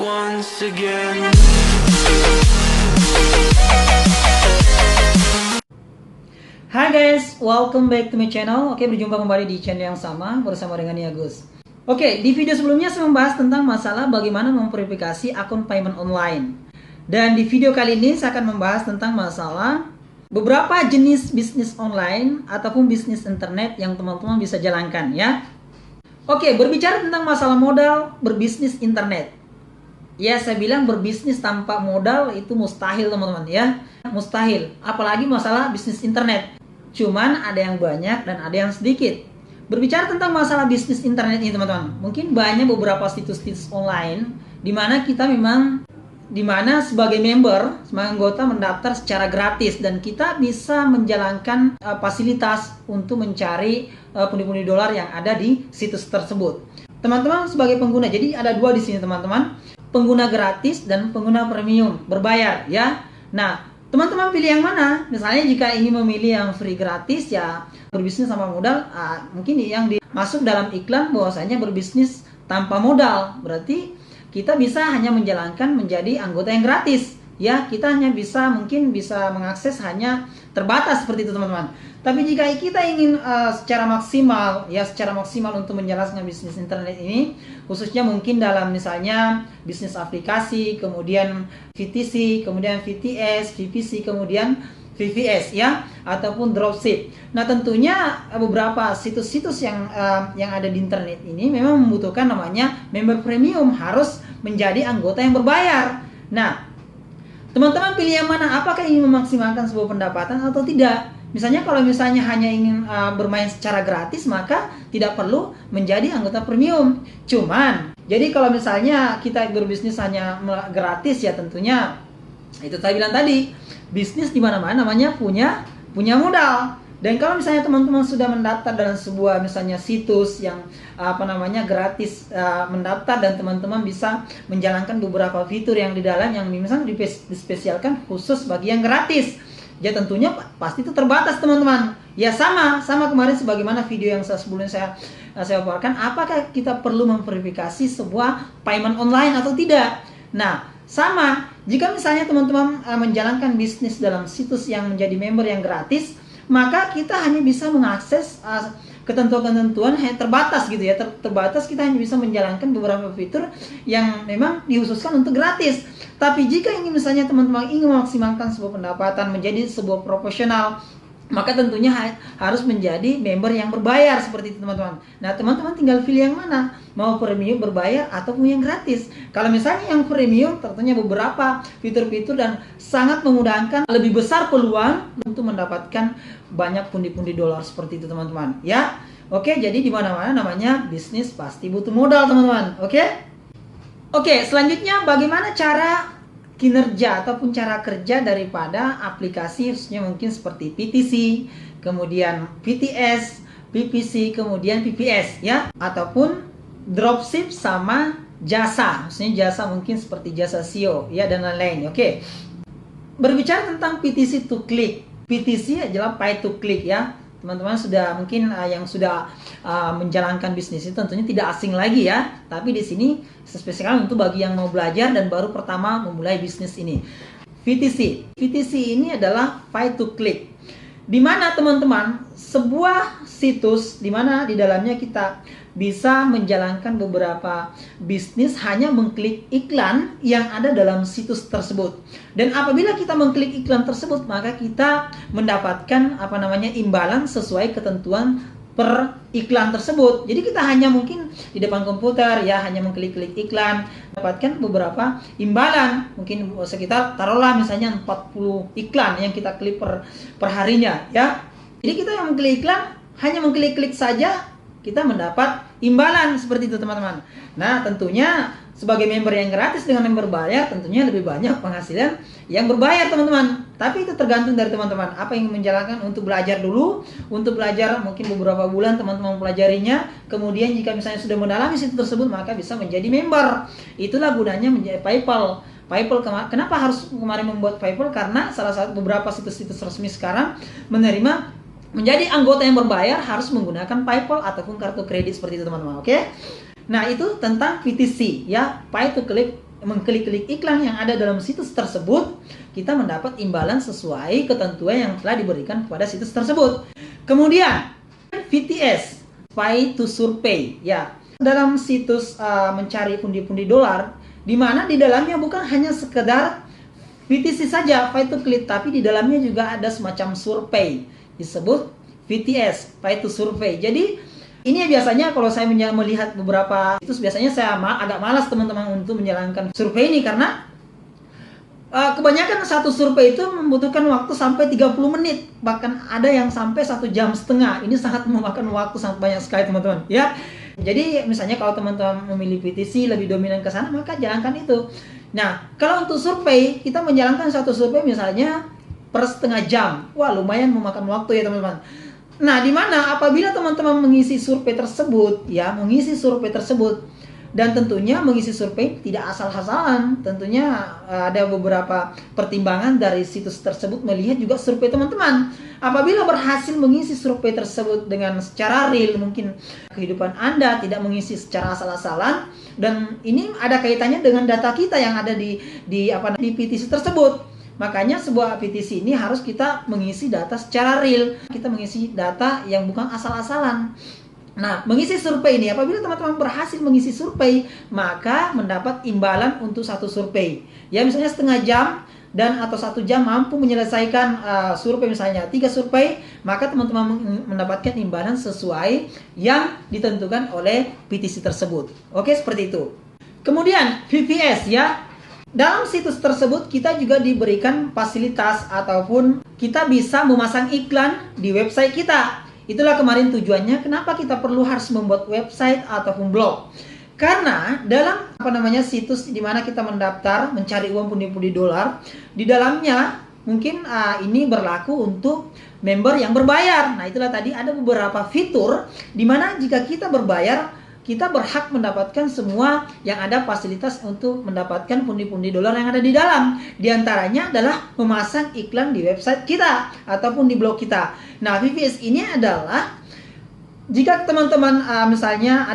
once again. Hai guys, welcome back to my channel. Oke, berjumpa kembali di channel yang sama bersama dengan Agus. Oke, di video sebelumnya saya membahas tentang masalah bagaimana memverifikasi akun payment online. Dan di video kali ini saya akan membahas tentang masalah beberapa jenis bisnis online ataupun bisnis internet yang teman-teman bisa jalankan ya. Oke, berbicara tentang masalah modal berbisnis internet. Ya, saya bilang berbisnis tanpa modal itu mustahil teman-teman ya. Mustahil, apalagi masalah bisnis internet. Cuman ada yang banyak dan ada yang sedikit. Berbicara tentang masalah bisnis internet ini teman-teman, mungkin banyak beberapa situs-situs online di mana kita memang sebagai member, sebagai anggota mendaftar secara gratis dan kita bisa menjalankan fasilitas untuk mencari pundi-pundi dolar yang ada di situs tersebut. Teman-teman sebagai pengguna, jadi ada dua di sini teman-teman, pengguna gratis dan pengguna premium berbayar ya. Nah, teman-teman pilih yang mana? Misalnya jika ingin memilih yang free gratis ya berbisnis sama modal, mungkin yang masuk dalam iklan bahwasanya berbisnis tanpa modal. Berarti kita bisa hanya menjalankan menjadi anggota yang gratis. Ya, kita hanya mungkin bisa mengakses hanya terbatas seperti itu teman-teman. Tapi jika kita ingin secara maksimal untuk menjalankan bisnis internet ini, khususnya mungkin dalam misalnya bisnis aplikasi, kemudian VTC, kemudian VTS, VPC, kemudian VVS ya, ataupun dropship. Nah, tentunya beberapa situs-situs yang ada di internet ini memang membutuhkan namanya member premium, harus menjadi anggota yang berbayar. Nah, teman-teman pilih yang mana? Apakah ingin memaksimalkan sebuah pendapatan atau tidak? Misalnya kalau misalnya hanya ingin bermain secara gratis, maka tidak perlu menjadi anggota premium. Cuman, jadi kalau misalnya kita berbisnis hanya gratis ya tentunya itu saya bilang tadi, bisnis di mana-mana namanya punya modal. Dan kalau misalnya teman-teman sudah mendaftar dalam sebuah misalnya situs yang gratis, mendaftar dan teman-teman bisa menjalankan beberapa fitur yang di dalam yang misalnya dispesialkan khusus bagi yang gratis. Ya tentunya pasti itu terbatas teman-teman. Ya sama kemarin sebagaimana video yang sebelumnya saya paparkan, apakah kita perlu memverifikasi sebuah payment online atau tidak? Nah, sama, jika misalnya teman-teman menjalankan bisnis dalam situs yang menjadi member yang gratis, maka kita hanya bisa mengakses ketentuan-ketentuan terbatas gitu ya. Terbatas, kita hanya bisa menjalankan beberapa fitur yang memang dikhususkan untuk gratis. Tapi jika ingin misalnya teman-teman ingin memaksimalkan sebuah pendapatan menjadi sebuah profesional, maka tentunya harus menjadi member yang berbayar seperti itu teman-teman. Nah, teman-teman tinggal pilih yang mana, mau premium berbayar ataupun yang gratis. Kalau misalnya yang premium, tentunya beberapa fitur-fitur dan sangat memudahkan, lebih besar peluang untuk mendapatkan banyak pundi-pundi dolar seperti itu teman-teman. Ya, oke. Jadi di mana-mana namanya bisnis pasti butuh modal teman-teman. Oke, selanjutnya bagaimana cara kinerja ataupun cara kerja daripada aplikasi khususnya mungkin seperti PTC, kemudian VTS, PPC, kemudian PPS ya, ataupun dropship sama jasa, khususnya jasa mungkin seperti jasa SEO ya dan lain-lain. Oke. Berbicara tentang PTC to click. PTC adalah pay to click ya. Teman-teman sudah mungkin yang sudah menjalankan bisnis itu tentunya tidak asing lagi ya. Tapi di sini spesial untuk bagi yang mau belajar dan baru pertama memulai bisnis ini. VTC ini adalah pay to click. Di mana teman-teman sebuah situs di mana di dalamnya kita bisa menjalankan beberapa bisnis hanya mengklik iklan yang ada dalam situs tersebut. Dan apabila kita mengklik iklan tersebut, maka kita mendapatkan imbalan sesuai ketentuan per iklan tersebut. Jadi kita hanya mungkin di depan komputer ya hanya mengklik-klik iklan, dapatkan beberapa imbalan, mungkin sekitar taruhlah misalnya 40 iklan yang kita klik per harinya ya. Jadi kita yang mengklik iklan hanya mengklik-klik saja kita mendapat imbalan seperti itu teman-teman. Nah, tentunya sebagai member yang gratis dengan member bayar tentunya lebih banyak penghasilan yang berbayar teman-teman. Tapi itu tergantung dari teman-teman apa yang menjalankan. Untuk belajar dulu, untuk belajar mungkin beberapa bulan teman-teman mempelajarinya, kemudian jika misalnya sudah mendalami situ tersebut maka bisa menjadi member. Itulah gunanya menjadi PayPal. Kenapa harus kemarin membuat PayPal? Karena salah satu beberapa situs-situs resmi sekarang menerima menjadi anggota yang berbayar harus menggunakan PayPal ataupun kartu kredit seperti itu teman-teman. Oke. Nah, itu tentang PTC ya, pay to click mengklik-klik iklan yang ada dalam situs tersebut, kita mendapat imbalan sesuai ketentuan yang telah diberikan kepada situs tersebut. Kemudian VTS, Pay to Survey, ya, dalam situs mencari pundi-pundi dolar, di mana di dalamnya bukan hanya sekedar VTC saja, Pay to Click, tapi di dalamnya juga ada semacam survei, disebut VTS, Pay to Survey. Jadi ini biasanya kalau saya melihat beberapa situs, biasanya saya agak malas teman-teman untuk menjalankan survei ini, karena kebanyakan satu survei itu membutuhkan waktu sampai 30 menit, bahkan ada yang sampai 1,5 jam. Ini sangat memakan waktu sangat banyak sekali teman-teman, ya. Jadi misalnya kalau teman-teman memilih PTC lebih dominan ke sana, maka jalankan itu. Nah, kalau untuk survei, kita menjalankan satu survei misalnya per setengah jam. Wah, lumayan memakan waktu ya teman-teman. Nah, di mana apabila teman-teman mengisi survei tersebut, ya, dan tentunya mengisi survei tidak asal-asalan. Tentunya ada beberapa pertimbangan dari situs tersebut melihat juga survei teman-teman. Apabila berhasil mengisi survei tersebut dengan secara real, mungkin kehidupan Anda tidak mengisi secara asal-asalan, dan ini ada kaitannya dengan data kita yang ada di PTC tersebut. Makanya sebuah PTC ini harus kita mengisi data secara real. Kita mengisi data yang bukan asal-asalan. Nah, mengisi survei ini, apabila teman-teman berhasil mengisi survei, maka mendapat imbalan untuk satu survei. Ya, misalnya setengah jam dan atau 1 jam mampu menyelesaikan survei, misalnya 3 survei, maka teman-teman mendapatkan imbalan sesuai yang ditentukan oleh PTC tersebut. Oke, seperti itu. Kemudian VPS, ya. Dalam situs tersebut kita juga diberikan fasilitas ataupun kita bisa memasang iklan di website kita. Itulah kemarin tujuannya kenapa kita perlu harus membuat website ataupun blog. Karena dalam situs di mana kita mendaftar mencari uang pundi-pundi dolar, di dalamnya mungkin ini berlaku untuk member yang berbayar. Nah, itulah tadi ada beberapa fitur di mana jika kita berbayar, kita berhak mendapatkan semua yang ada fasilitas untuk mendapatkan pundi-pundi dolar yang ada di dalam. Di antaranya adalah memasang iklan di website kita ataupun di blog kita. Nah, VPS ini adalah jika teman-teman misalnya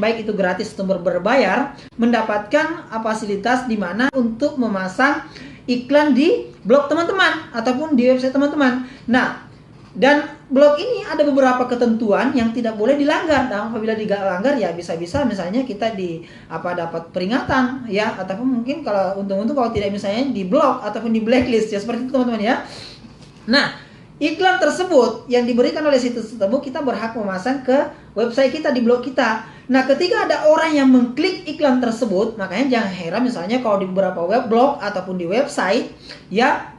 baik itu gratis atau berbayar, mendapatkan fasilitas di mana untuk memasang iklan di blog teman-teman ataupun di website teman-teman. Nah, dan blog ini ada beberapa ketentuan yang tidak boleh dilanggar. Nah, apabila dilanggar ya bisa-bisa misalnya kita dapat peringatan, ya, ataupun mungkin kalau untung-untung kalau tidak misalnya di blog ataupun di blacklist, ya, seperti itu teman-teman, ya. Nah, iklan tersebut yang diberikan oleh situs tersebut kita berhak memasang ke website kita, di blog kita. Nah, ketika ada orang yang mengklik iklan tersebut, makanya jangan heran misalnya kalau di beberapa web blog ataupun di website, ya,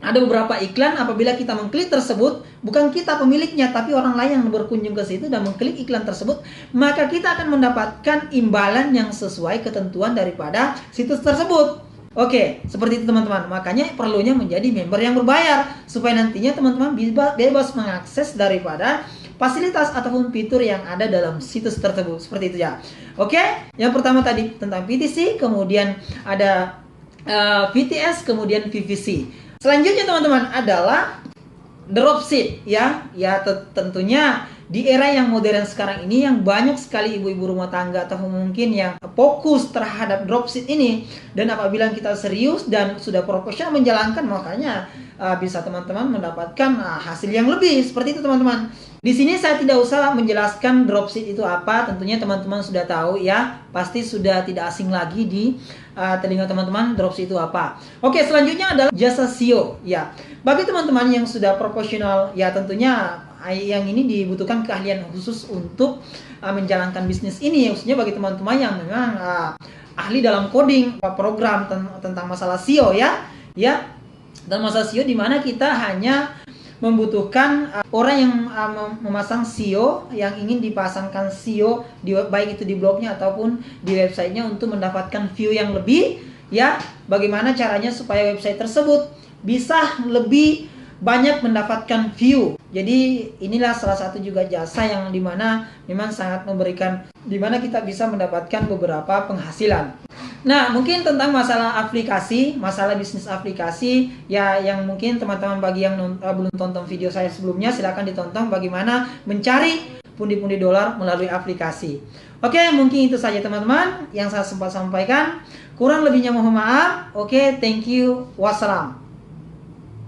ada beberapa iklan apabila kita mengklik tersebut, bukan kita pemiliknya, tapi orang lain yang berkunjung ke situ dan mengklik iklan tersebut, maka kita akan mendapatkan imbalan yang sesuai ketentuan daripada situs tersebut. Oke, seperti itu teman-teman. Makanya perlunya menjadi member yang berbayar, supaya nantinya teman-teman bebas mengakses daripada fasilitas ataupun fitur yang ada dalam situs tersebut. Seperti itu, ya. Oke, yang pertama tadi tentang PTC, kemudian ada VTS, kemudian VVC. Selanjutnya teman-teman adalah dropship, ya. Tentunya di era yang modern sekarang ini yang banyak sekali ibu-ibu rumah tangga atau mungkin yang fokus terhadap dropship ini, dan apabila kita serius dan sudah profesional menjalankan, makanya bisa teman-teman mendapatkan hasil yang lebih. Seperti itu teman-teman. Di sini saya tidak usah menjelaskan dropship itu apa, tentunya teman-teman sudah tahu, ya. Pasti sudah tidak asing lagi di telinga teman-teman dropship itu apa. Oke, selanjutnya adalah jasa SEO, ya. Bagi teman-teman yang sudah profesional, ya, tentunya yang ini dibutuhkan keahlian khusus untuk menjalankan bisnis ini, khususnya bagi teman-teman yang memang ahli dalam coding program tentang masalah SEO, ya. Dan masalah SEO di mana kita hanya membutuhkan orang yang memasang SEO, yang ingin dipasangkan SEO baik itu di blognya ataupun di websitenya untuk mendapatkan view yang lebih, ya. Bagaimana caranya supaya website tersebut bisa lebih banyak mendapatkan view. Jadi inilah salah satu juga jasa yang dimana memang sangat memberikan, dimana kita bisa mendapatkan beberapa penghasilan. Nah, mungkin tentang masalah aplikasi, masalah bisnis aplikasi, ya, yang mungkin teman-teman bagi yang belum tonton video saya sebelumnya, silahkan ditonton bagaimana mencari pundi-pundi dolar melalui aplikasi. Oke, mungkin itu saja teman-teman yang saya sempat sampaikan. Kurang lebihnya mohon maaf. Oke, thank you. Wassalam.